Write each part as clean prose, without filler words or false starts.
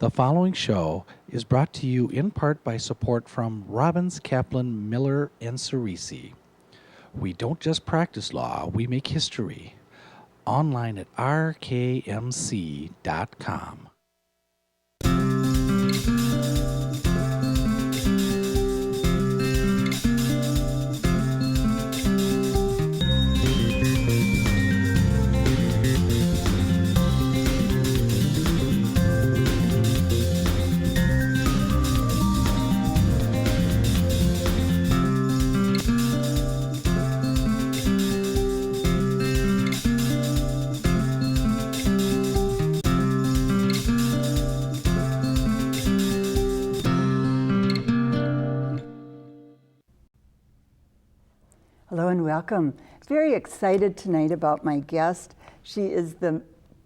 The following show is brought to you in part by support from Robbins, Kaplan, Miller, and Cerisi. We don't just practice law, we make history. Online at rkmc.com. Hello and welcome. Very excited tonight about my guest. She is the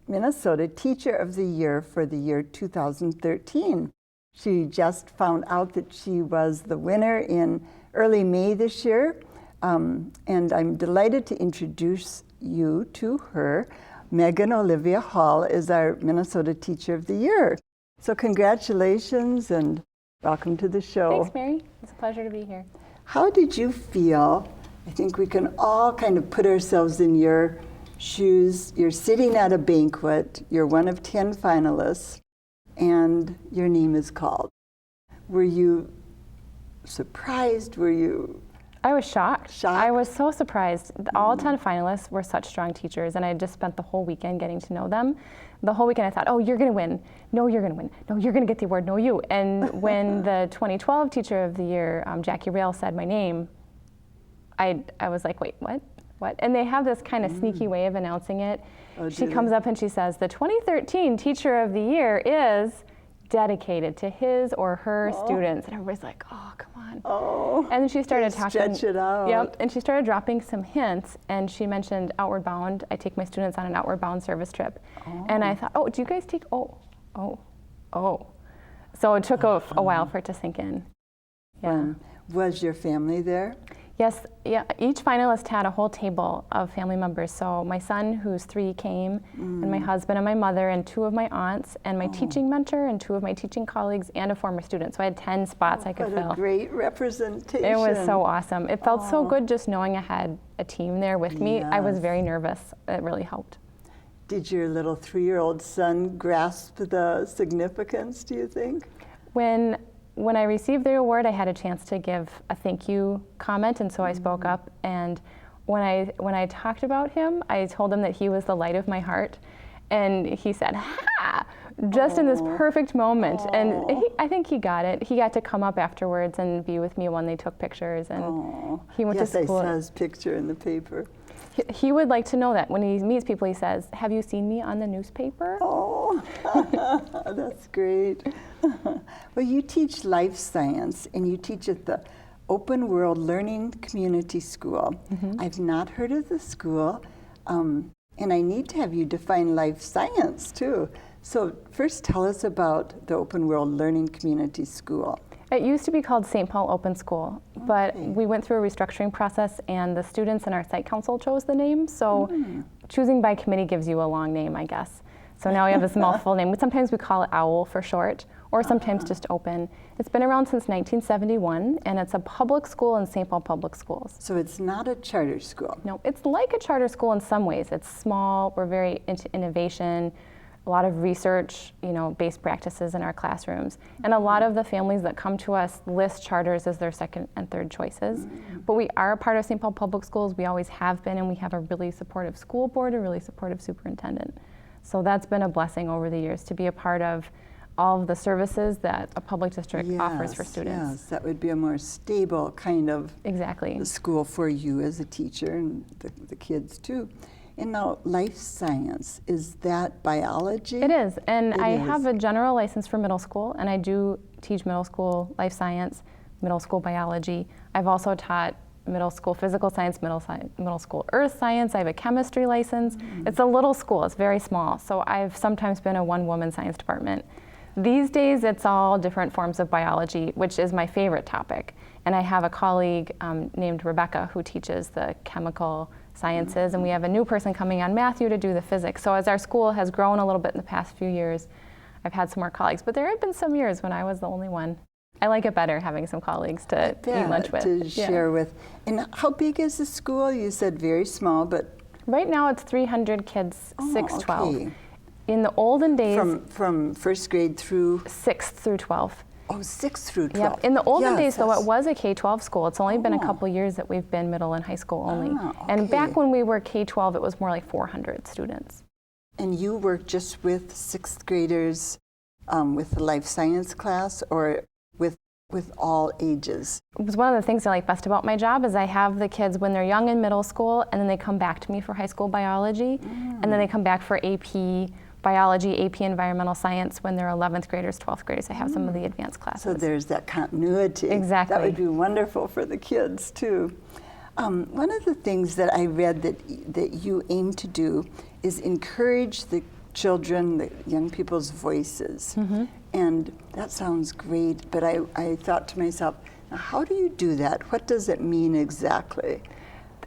Minnesota Teacher of the Year for the year 2013. She just found out that she was the winner in early May this year, and I'm delighted to introduce you to her. Megan Olivia Hall is our Minnesota Teacher of the Year. So congratulations and welcome to the show. Thanks, Mary. It's a pleasure to be here. How did you feel? I think we can all kind of put ourselves in your shoes. You're sitting at a banquet, you're one of 10 finalists, and your name is called. Were you surprised? Were you? I was shocked. Shocked? I was so surprised. All 10 finalists were such strong teachers, and I just spent the whole weekend getting to know them. The whole weekend I thought, oh, you're going to win. No, you're going to win. No, you're going to get the award. No, you. And when the 2012 Teacher of the Year, Jackie Rail, said my name, I was like, wait, what? And they have this kind of sneaky way of announcing it. Oh, she comes up and she says, the 2013 Teacher of the Year is dedicated to his or her students. And everybody's like, oh, come on. Oh, and then she started talking. Stretch it out. Yep, and she started dropping some hints, and she mentioned Outward Bound. I take my students on an Outward Bound service trip. Oh. And I thought, oh, do you guys take, oh. So it took a while for it to sink in. Yeah. Was your family there? Yes, yeah. Each finalist had a whole table of family members. So my son, who's 3, came, and my husband and my mother and 2 of my aunts and my teaching mentor and 2 of my teaching colleagues and a former student. So I had 10 spots I could fill. What a great representation. It was so awesome. It felt so good just knowing I had a team there with me. I was very nervous. It really helped. Did your little 3-year-old son grasp the significance, do you think? When I received the award, I had a chance to give a thank you comment, and so I spoke up. And when I talked about him, I told him that he was the light of my heart, and he said, "Ha!" just in this perfect moment. And I think he got it. He got to come up afterwards and be with me when they took pictures, and he went to school. Yes, I saw his picture in the paper. He would like to know that when he meets people, he says, "Have you seen me on the newspaper?" Oh, that's great. Well, you teach life science, and you teach at the Open World Learning Community School. I've not heard of the school, and I need to have you define life science, too. So first, tell us about the Open World Learning Community School. It used to be called St. Paul Open School, but we went through a restructuring process, and the students and our site council chose the name, so choosing by committee gives you a long name, I guess. So now we have this mouthful name. Sometimes we call it OWL for short, or sometimes just Open. It's been around since 1971, and it's a public school in St. Paul Public Schools. So it's not a charter school? No, it's like a charter school in some ways. It's small, we're very into innovation, a lot of research, based practices in our classrooms. And a lot of the families that come to us list charters as their second and third choices. But we are a part of St. Paul Public Schools. We always have been, and we have a really supportive school board, a really supportive superintendent. So that's been a blessing over the years to be a part of all of the services that a public district offers for students. Yes, that would be a more stable kind of exactly school for you as a teacher and the kids too. And now life science, is that biology? It is, and I have a general license for middle school, and I do teach middle school life science, middle school biology. I've also taught middle school physical science, middle school earth science. I have a chemistry license. It's a little school, it's very small, so I've sometimes been a one-woman science department. These days, it's all different forms of biology, which is my favorite topic. And I have a colleague named Rebecca who teaches the chemical sciences, and we have a new person coming on, Matthew, to do the physics. So as our school has grown a little bit in the past few years, I've had some more colleagues, but there have been some years when I was the only one. I like it better having some colleagues to eat lunch with. To share with. And how big is the school? You said very small, but right now it's 300 kids, 6-12. Okay. In the olden days, from first grade through 6th through 12th. Oh, 6th through 12. Yeah. In the olden days, though, it was a K-12 school. It's only been a couple years that we've been middle and high school only. Okay. And back when we were K-12, it was more like 400 students. And you work just with 6th graders with the life science class, or with all ages? It was one of the things I like best about my job is I have the kids when they're young in middle school, and then they come back to me for high school biology, and then they come back for AP biology, AP environmental science when they're 11th graders, 12th graders. I have some of the advanced classes. So there's that continuity. Exactly. That would be wonderful for the kids too. One of the things that I read that you aim to do is encourage the children, the young people's voices. And that sounds great, but I thought to myself, now how do you do that? What does it mean exactly?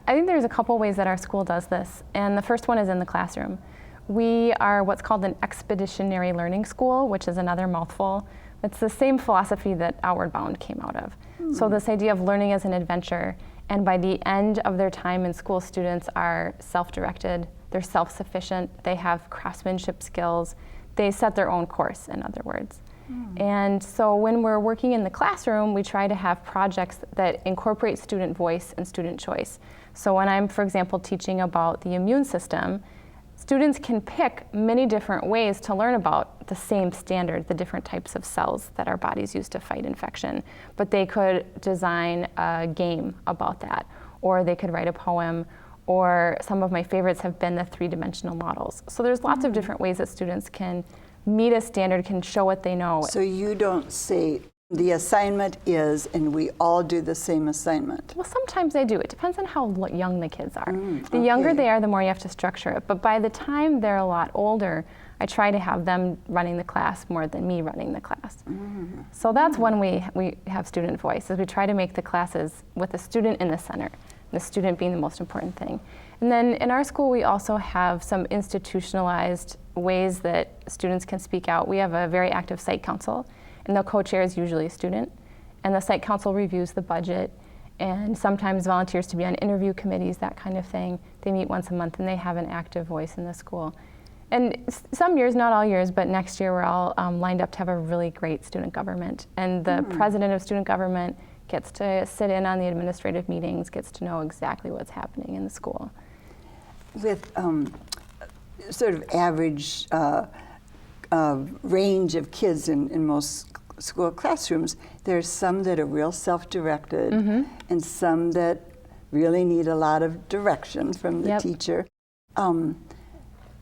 I think there's a couple ways that our school does this, and the first one is in the classroom. We are what's called an expeditionary learning school, which is another mouthful. It's the same philosophy that Outward Bound came out of. So this idea of learning as an adventure, and by the end of their time in school, students are self-directed, they're self-sufficient, they have craftsmanship skills, they set their own course, in other words. And so when we're working in the classroom, we try to have projects that incorporate student voice and student choice. So when I'm, for example, teaching about the immune system, students can pick many different ways to learn about the same standard, the different types of cells that our bodies use to fight infection. But they could design a game about that, or they could write a poem, or some of my favorites have been the three-dimensional models. So there's lots of different ways that students can meet a standard, can show what they know. So you don't say the assignment is, and we all do the same assignment. Well, sometimes they do. It depends on how young the kids are. The younger they are, the more you have to structure it. But by the time they're a lot older, I try to have them running the class more than me running the class. So that's one way we have student voice, is we try to make the classes with the student in the center, the student being the most important thing. And then in our school, we also have some institutionalized ways that students can speak out. We have a very active site council, and the co-chair is usually a student. And the site council reviews the budget, and sometimes volunteers to be on interview committees, that kind of thing. They meet once a month, and they have an active voice in the school. And some years, not all years, but next year we're all lined up to have a really great student government. And the president of student government gets to sit in on the administrative meetings, gets to know exactly what's happening in the school. With sort of average range of kids in most school classrooms, there's some that are real self-directed and some that really need a lot of direction from the teacher.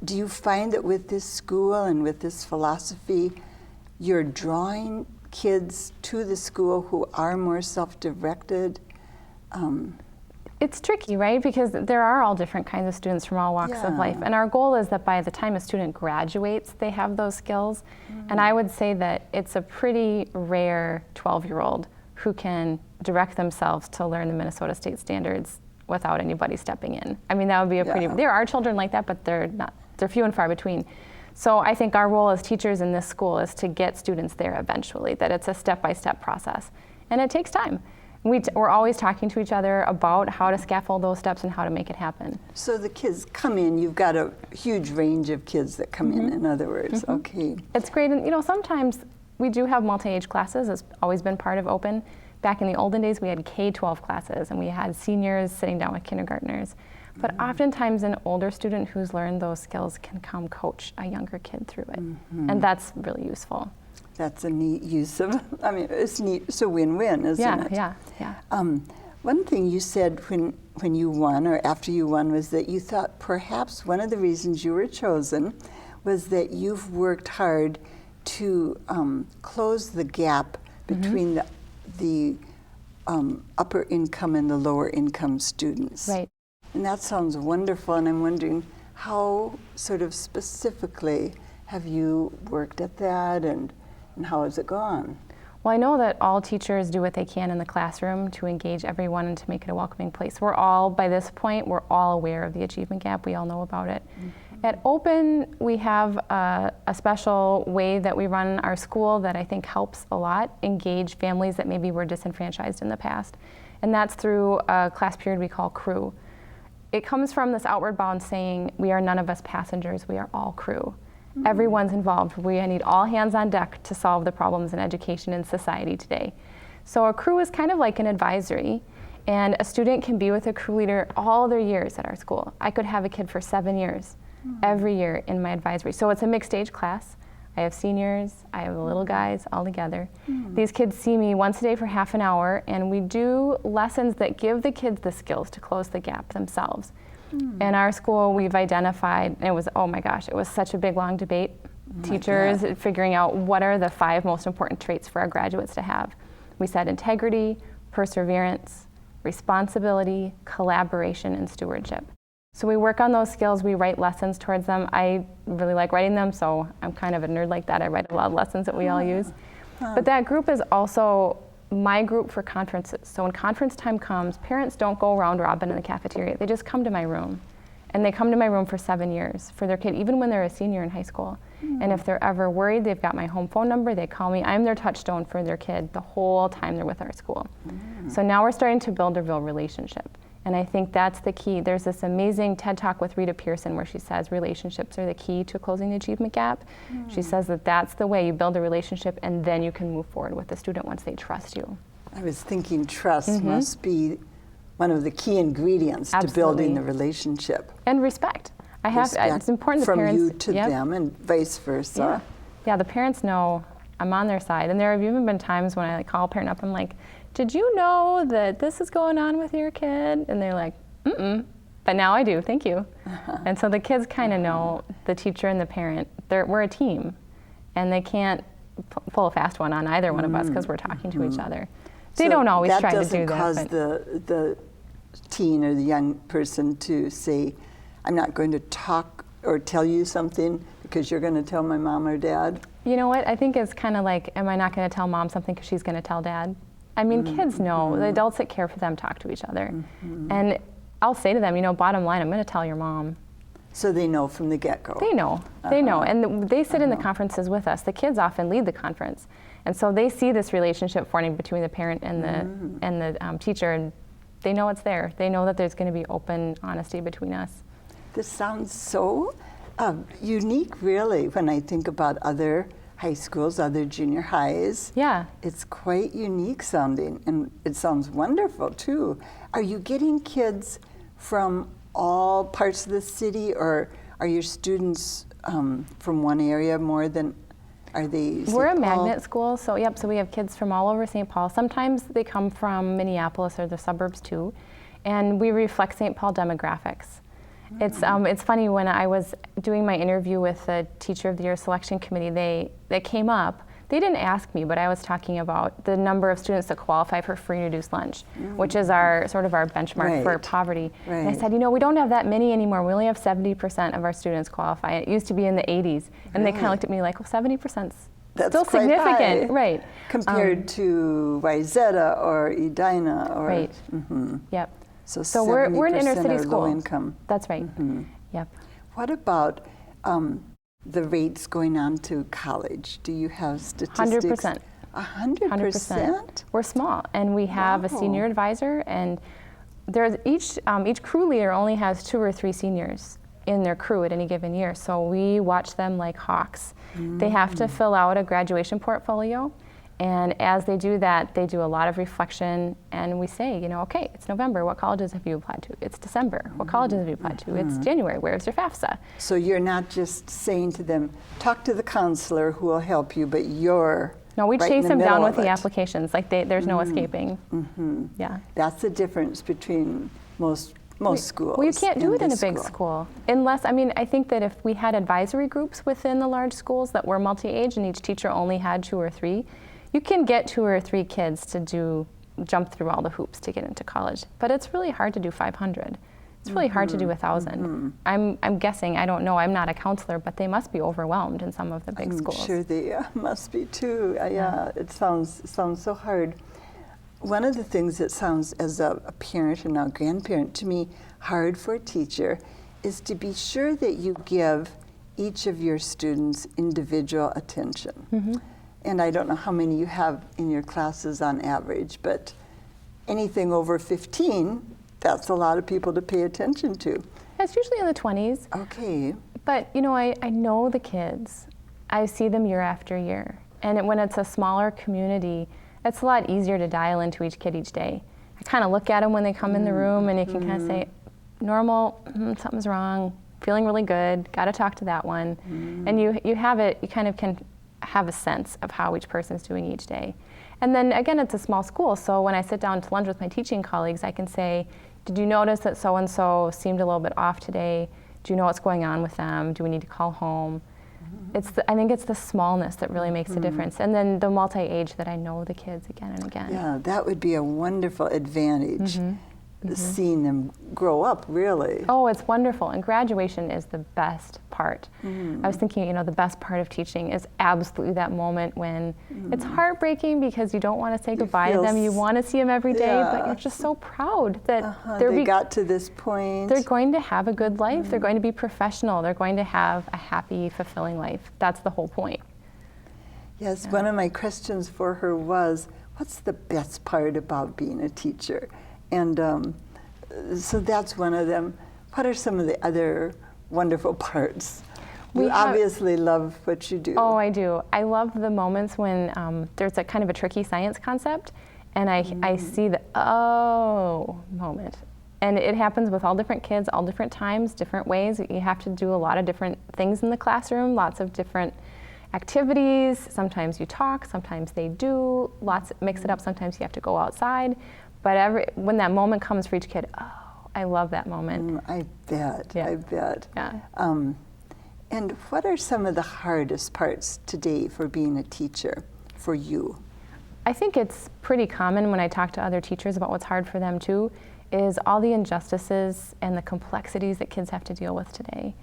Do you find that with this school and with this philosophy, you're drawing kids to the school who are more self-directed? It's tricky, right? Because there are all different kinds of students from all walks of life. And our goal is that by the time a student graduates, they have those skills. And I would say that it's a pretty rare 12-year-old who can direct themselves to learn the Minnesota state standards without anybody stepping in. I mean, that would be a pretty, there are children like that, but they're few and far between. So I think our role as teachers in this school is to get students there eventually, that it's a step-by-step process. And it takes time. We're always talking to each other about how to scaffold those steps and how to make it happen. So the kids come in, you've got a huge range of kids that come in other words. Okay. It's great, and you know, sometimes we do have multi-age classes. It's always been part of Open. Back in the olden days, we had K-12 classes, and we had seniors sitting down with kindergartners. But oftentimes an older student who's learned those skills can come coach a younger kid through it. And that's really useful. That's a neat use of, I mean, it's neat, it's a win-win, isn't it? Yeah. One thing you said when you won, or after you won, was that you thought perhaps one of the reasons you were chosen was that you've worked hard to close the gap between the upper income and the lower income students. Right. And that sounds wonderful, and I'm wondering how sort of specifically have you worked at that, and how has it gone? Well, I know that all teachers do what they can in the classroom to engage everyone and to make it a welcoming place. We're all, by this point, we're all aware of the achievement gap. We all know about it. At Open, we have a special way that we run our school that I think helps a lot engage families that maybe were disenfranchised in the past. And that's through a class period we call crew. It comes from this outward bound saying, we are none of us passengers, we are all crew. Everyone's involved. We need all hands on deck to solve the problems in education and society today. So a crew is kind of like an advisory, and a student can be with a crew leader all their years at our school. I could have a kid for 7 years, every year in my advisory. So it's a mixed age class. I have seniors, I have the little guys all together. These kids see me once a day for half an hour, and we do lessons that give the kids the skills to close the gap themselves. In our school, we've identified, and it was, oh my gosh, it was such a big, long debate. Teachers figuring out what are the 5 most important traits for our graduates to have. We said integrity, perseverance, responsibility, collaboration, and stewardship. So we work on those skills, we write lessons towards them. I really like writing them, so I'm kind of a nerd like that. I write a lot of lessons that we all use. But that group is also my group for conferences. So when conference time comes, parents don't go round robin in the cafeteria. They just come to my room. And they come to my room for 7 years for their kid, even when they're a senior in high school. And if they're ever worried, they've got my home phone number, they call me. I'm their touchstone for their kid the whole time they're with our school. So now we're starting to build a real relationship. And I think that's the key. There's this amazing TED Talk with Rita Pearson where she says relationships are the key to closing the achievement gap. She says that that's the way you build a relationship, and then you can move forward with the student once they trust you. I was thinking trust must be one of the key ingredients to building the relationship. And respect. It's important the from parents, you to them and vice versa. Yeah, the parents know I'm on their side. And there have even been times when I call a parent up, I'm like, did you know that this is going on with your kid? And they're like, mm-mm. But now I do, thank you. And so the kids kind of know, the teacher and the parent, we're a team. And they can't pull a fast one on either one of us because we're talking to each other. They don't always try to do that. That doesn't cause the teen or the young person to say, I'm not going to talk or tell you something because you're going to tell my mom or dad? You know what? I think it's kind of like, am I not going to tell mom something because she's going to tell dad? I mean, kids know. The adults that care for them talk to each other. And I'll say to them, bottom line, I'm going to tell your mom. So they know from the get-go. They know. They know. And they sit in the conferences with us. The kids often lead the conference. And so they see this relationship forming between the parent and the teacher, and they know it's there. They know that there's going to be open honesty between us. This sounds so unique, really, when I think about other high schools, other junior highs. Yeah. It's quite unique sounding, and it sounds wonderful, too. Are you getting kids from all parts of the city, or are your students from one area more than, are they St. We're a Paul? magnet school, so so we have kids from all over St. Paul. Sometimes they come from Minneapolis or the suburbs, too, and we reflect St. Paul demographics. It's funny, when I was doing my interview with the Teacher of the Year selection committee, they came up. They didn't ask me, but I was talking about the number of students that qualify for free and reduced lunch, which is our sort of our benchmark for poverty. And I said, we don't have that many anymore. We only have 70% of our students qualify. It used to be in the 80s, and they kind of looked at me like, well, 70%'s still significant, high, right? Compared to Wayzata or Edina, or right. Yep. So we're an inner city school. Low income. That's right. Yep. What about the rates going on to college? Do you have statistics? 100%. 100%? We're small, and we have a senior advisor, and there's each crew leader only has 2 or 3 seniors in their crew at any given year. So we watch them like hawks. They have to fill out a graduation portfolio. And as they do that, they do a lot of reflection, and we say, okay, it's November, what colleges have you applied to? It's December, what colleges have you applied to? It's January, where's your FAFSA? So you're not just saying to them, talk to the counselor who will help you, but you're No, we right chase them down with it. the applications, like there's no escaping. Yeah. That's the difference between most schools. Well, you can't do it in a this big school. Unless, I think that if we had advisory groups within the large schools that were multi-age and each teacher only had 2 or 3, you can get 2 or 3 kids to jump through all the hoops to get into college. But it's really hard to do 500. It's really hard to do 1,000. I'm guessing, I don't know, I'm not a counselor, but they must be overwhelmed in some of the big schools. I'm sure they must be too. Yeah, it sounds so hard. One of the things that sounds, as a parent and now grandparent, to me hard for a teacher is to be sure that you give each of your students individual attention. And I don't know how many you have in your classes on average, but anything over 15, that's a lot of people to pay attention to. It's usually in the 20s. Okay. But you know, I know the kids. I see them year after year. And when it's a smaller community, it's a lot easier to dial into each kid each day. I kind of look at them when they come in the room, and you can kind of say, normal, something's wrong, feeling really good, got to talk to that one. And you have it, you kind of can have a sense of how each person's doing each day. And then again, it's a small school, so when I sit down to lunch with my teaching colleagues, I can say, did you notice that so-and-so seemed a little bit off today? Do you know what's going on with them? Do we need to call home? I think it's the smallness that really makes a difference. And then the multi-age, that I know the kids again and again. Yeah, that would be a wonderful advantage, seeing them grow up, really. Oh, it's wonderful. And graduation is the best part. I was thinking, you know, the best part of teaching is absolutely that moment when it's heartbreaking because you don't want to say goodbye to them. You want to see them every day, but you're just so proud that they got to this point. They're going to have a good life. They're going to be professional. They're going to have a happy, fulfilling life. That's the whole point. Yes, one of my questions for her was, what's the best part about being a teacher? And so that's one of them. What are some of the other wonderful parts? You obviously love what you do. Oh, I do. I love the moments when there's a kind of a tricky science concept, and I see the oh moment. And it happens with all different kids, all different times, different ways. You have to do a lot of different things in the classroom, lots of different activities. Sometimes you talk, sometimes they do. Lots mix it up. Sometimes you have to go outside. But when that moment comes for each kid, oh, I love that moment. I bet. Yeah. I bet. Yeah. And what are some of the hardest parts today for being a teacher for you? I think it's pretty common when I talk to other teachers about what's hard for them too, is all the injustices and the complexities that kids have to deal with today.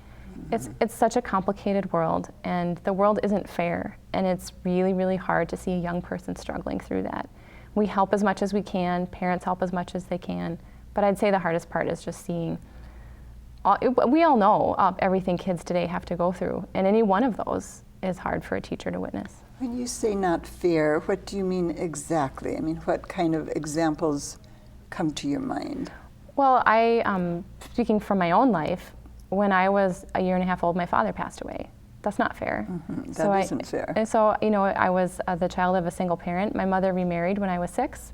It's such a complicated world, and the world isn't fair, and it's really, really hard to see a young person struggling through that. We help as much as we can, parents help as much as they can, but I'd say the hardest part is just seeing, we all know everything kids today have to go through, and any one of those is hard for a teacher to witness. When you say not fair, what do you mean exactly? I mean, what kind of examples come to your mind? Well, speaking from my own life, when I was a year and a half old, my father passed away. That's not fair. That isn't fair. And so, you know, I was the child of a single parent. My mother remarried when I was 6,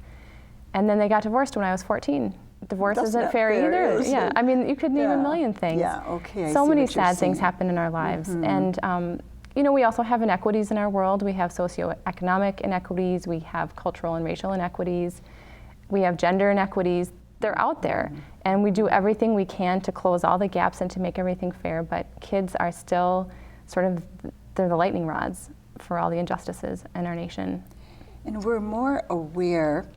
and then they got divorced when I was 14. Divorce isn't fair either. Yeah, I mean, you could name a million things. Yeah, okay. So many sad things happen in our lives. And, you know, we also have inequities in our world. We have socioeconomic inequities. We have cultural and racial inequities. We have gender inequities. They're out there. And we do everything we can to close all the gaps and to make everything fair. But kids are still sort of, they're the lightning rods for all the injustices in our nation. And we're more aware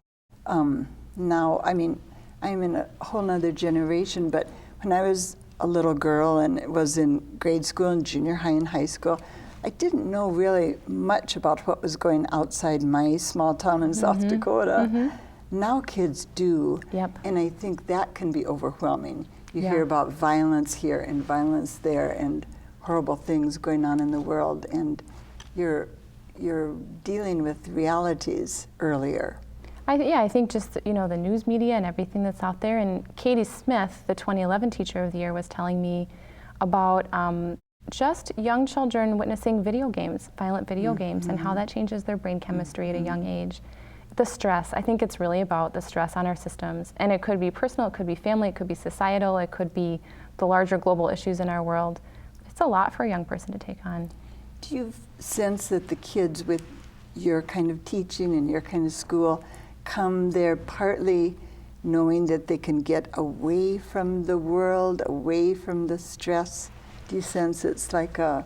now. I mean, I'm in a whole nother generation, but when I was a little girl and was in grade school and junior high and high school, I didn't know really much about what was going outside my small town in South Dakota. Now kids do, and I think that can be overwhelming. You hear about violence here and violence there and horrible things going on in the world, and you're dealing with realities earlier. I think just, you know, the news media and everything that's out there. And Katie Smith, the 2011 Teacher of the Year, was telling me about just young children witnessing video games, violent video games, and how that changes their brain chemistry at a young age. The stress, I think it's really about the stress on our systems. And it could be personal, it could be family, it could be societal, it could be the larger global issues in our world. It's a lot for a young person to take on. Do you sense that the kids with your kind of teaching and your kind of school come there partly knowing that they can get away from the world, away from the stress? Do you sense it's like a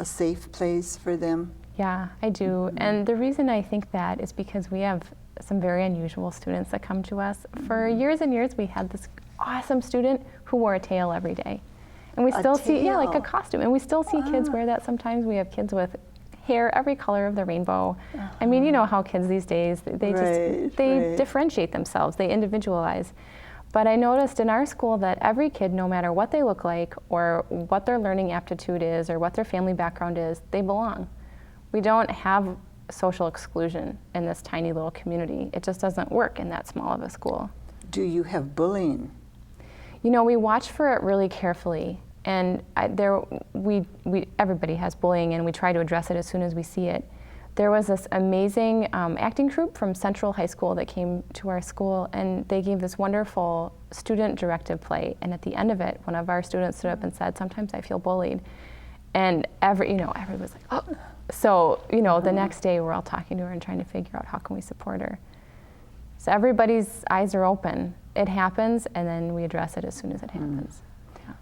safe place for them? Yeah, I do. And the reason I think that is because we have some very unusual students that come to us. For years and years, we had this awesome student who wore a tail every day. And we still see, like a costume. And we still see kids wear that sometimes. We have kids with hair every color of the rainbow. I mean, you know how kids these days, they differentiate themselves, they individualize. But I noticed in our school that every kid, no matter what they look like or what their learning aptitude is or what their family background is, they belong. We don't have social exclusion in this tiny little community. It just doesn't work in that small of a school. Do you have bullying? You know, we watch for it really carefully, and everybody has bullying, and we try to address it as soon as we see it. There was this amazing acting troupe from Central High School that came to our school, and they gave this wonderful student-directed play. And at the end of it, one of our students stood up and said, "Sometimes I feel bullied," and everybody was like, "Oh!" So the next day we're all talking to her and trying to figure out how can we support her. So everybody's eyes are open. It happens, and then we address it as soon as it happens.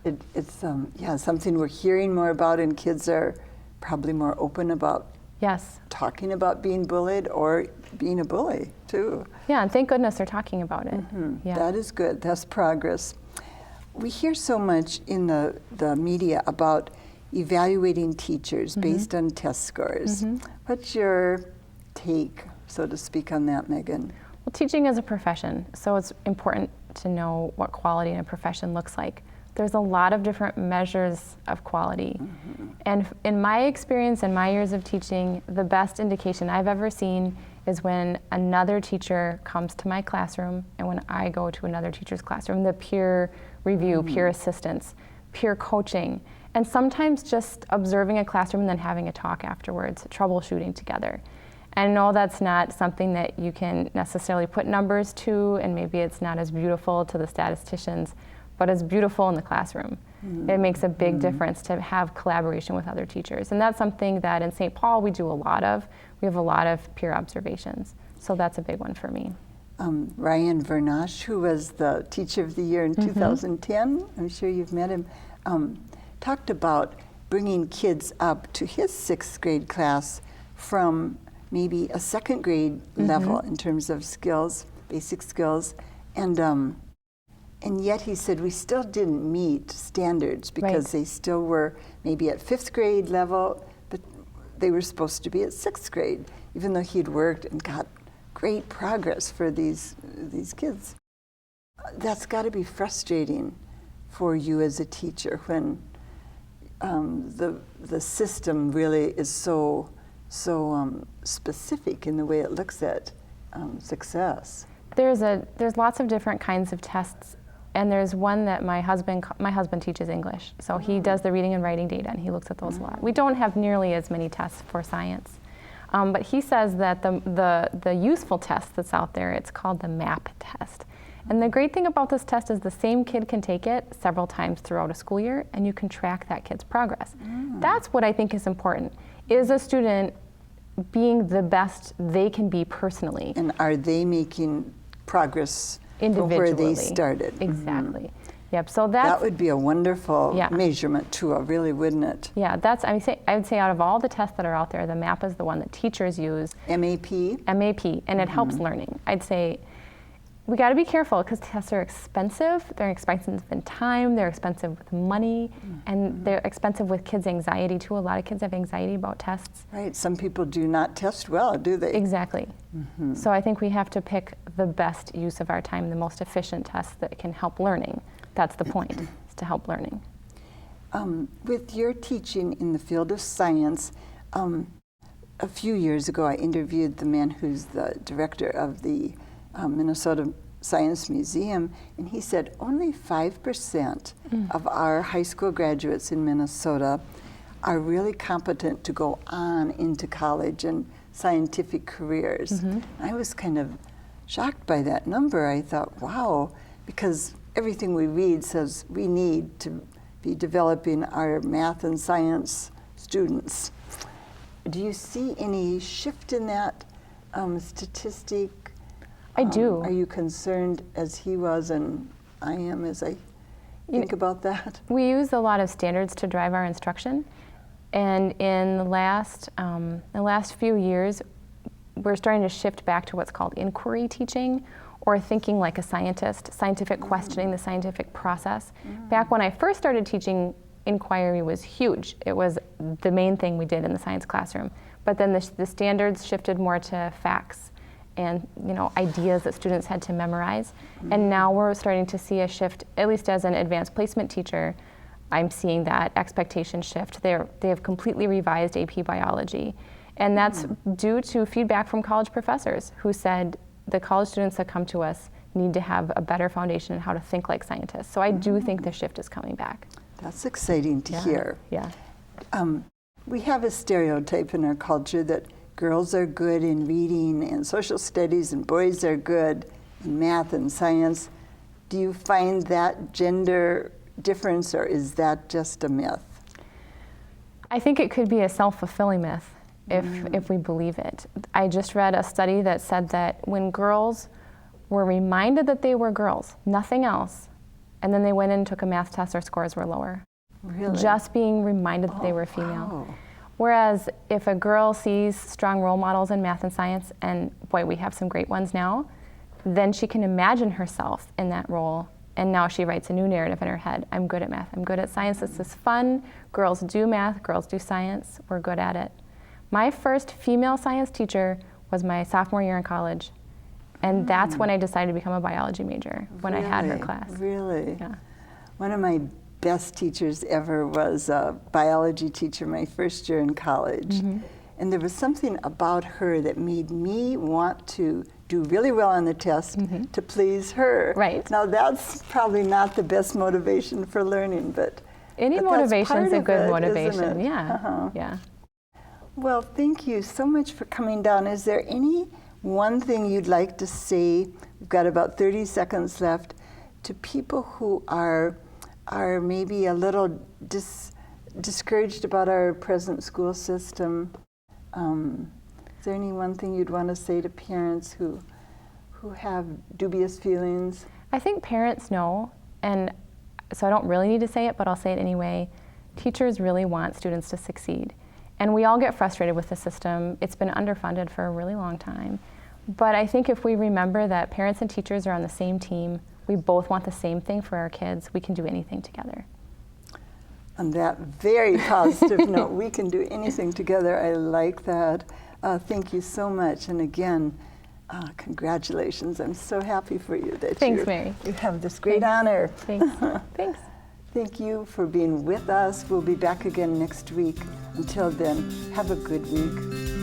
It's something we're hearing more about, and kids are probably more open about Yes. talking about being bullied or being a bully too. Yeah, and thank goodness they're talking about it. Yeah. That is good. That's progress. We hear so much in the media about evaluating teachers based on test scores. What's your take, so to speak, on that, Megan? Well, teaching is a profession, so it's important to know what quality in a profession looks like. There's a lot of different measures of quality. And in my experience and my years of teaching, the best indication I've ever seen is when another teacher comes to my classroom and when I go to another teacher's classroom, the peer review, peer assistance, peer coaching, and sometimes just observing a classroom and then having a talk afterwards, troubleshooting together. And no, that's not something that you can necessarily put numbers to, and maybe it's not as beautiful to the statisticians, but it's beautiful in the classroom. It makes a big difference to have collaboration with other teachers. And that's something that in St. Paul we do a lot of. We have a lot of peer observations. So that's a big one for me. Ryan Vernash, who was the Teacher of the Year in 2010, I'm sure you've met him, talked about bringing kids up to his 6th grade class from maybe a 2nd grade level in terms of skills, basic skills. And yet he said we still didn't meet standards because they still were maybe at 5th grade level, but they were supposed to be at 6th grade, even though he'd worked and got great progress for these kids. That's got to be frustrating for you as a teacher when the system really is so specific in the way it looks at success. There's lots of different kinds of tests. And there's one that my husband teaches English, so he does the reading and writing data, and he looks at those a lot. We don't have nearly as many tests for science, but he says that the useful test that's out there, it's called the MAP test. And the great thing about this test is the same kid can take it several times throughout a school year, and you can track that kid's progress. That's what I think is important. Is a student being the best they can be personally? And are they making progress individually, from where they started? Exactly. Yep. So that would be a wonderful measurement tool, really, wouldn't it? Yeah. I would say out of all the tests that are out there, the MAP is the one that teachers use. MAP. MAP, and it helps learning. I'd say we got to be careful because tests are expensive. They're expensive in time. They're expensive with money, and they're expensive with kids' anxiety too. A lot of kids have anxiety about tests. Right. Some people do not test well, do they? Exactly. So I think we have to pick the best use of our time, the most efficient tests that can help learning. That's the point, is to help learning. With your teaching in the field of science, a few years ago I interviewed the man who's the director of the Minnesota Science Museum, and he said only 5% of our high school graduates in Minnesota are really competent to go on into college and scientific careers. I was kind of shocked by that number. I thought, wow, because everything we read says we need to be developing our math and science students. Do you see any shift in that statistic? I do. Are you concerned as he was and I am as I think about that? We use a lot of standards to drive our instruction. And in the last few years, we're starting to shift back to what's called inquiry teaching, or thinking like a scientist, scientific questioning, the scientific process. Back when I first started teaching, inquiry was huge. It was the main thing we did in the science classroom. But then the standards shifted more to facts and ideas that students had to memorize. And now we're starting to see a shift, at least as an advanced placement teacher, I'm seeing that expectation shift. They have completely revised AP biology. And that's due to feedback from college professors who said the college students that come to us need to have a better foundation in how to think like scientists. So I do think the shift is coming back. That's exciting to hear. Yeah. We have a stereotype in our culture that girls are good in reading and social studies and boys are good in math and science. Do you find that gender difference, or is that just a myth? I think it could be a self-fulfilling myth if we believe it. I just read a study that said that when girls were reminded that they were girls, nothing else, and then they went in and took a math test, their scores were lower. Really? Just being reminded that they were female. Wow. Whereas if a girl sees strong role models in math and science, and boy, we have some great ones now, then she can imagine herself in that role. And now she writes a new narrative in her head. I'm good at math, I'm good at science, this is fun. Girls do math, girls do science, we're good at it. My first female science teacher was my sophomore year in college. And that's when I decided to become a biology major, when I had her class. Really? Yeah. One of my best teachers ever was a biology teacher my first year in college. And there was something about her that made me want to do really well on the test to please her. Right. Now that's probably not the best motivation for learning, but Any motivation is a good motivation. Yeah. Yeah. Well, thank you so much for coming down. Is there any one thing you'd like to say? We've got about 30 seconds left, to people who are maybe a little discouraged about our present school system. Is there any one thing you'd want to say to parents who have dubious feelings? I think parents know, and so I don't really need to say it, but I'll say it anyway. Teachers really want students to succeed. And we all get frustrated with the system. It's been underfunded for a really long time. But I think if we remember that parents and teachers are on the same team, we both want the same thing for our kids, we can do anything together. On that very positive note, we can do anything together. I like that. Thank you so much. And again, congratulations. I'm so happy for you that Thanks, Mary. You have this great honor. Thanks. Thanks. Thank you for being with us. We'll be back again next week. Until then, have a good week.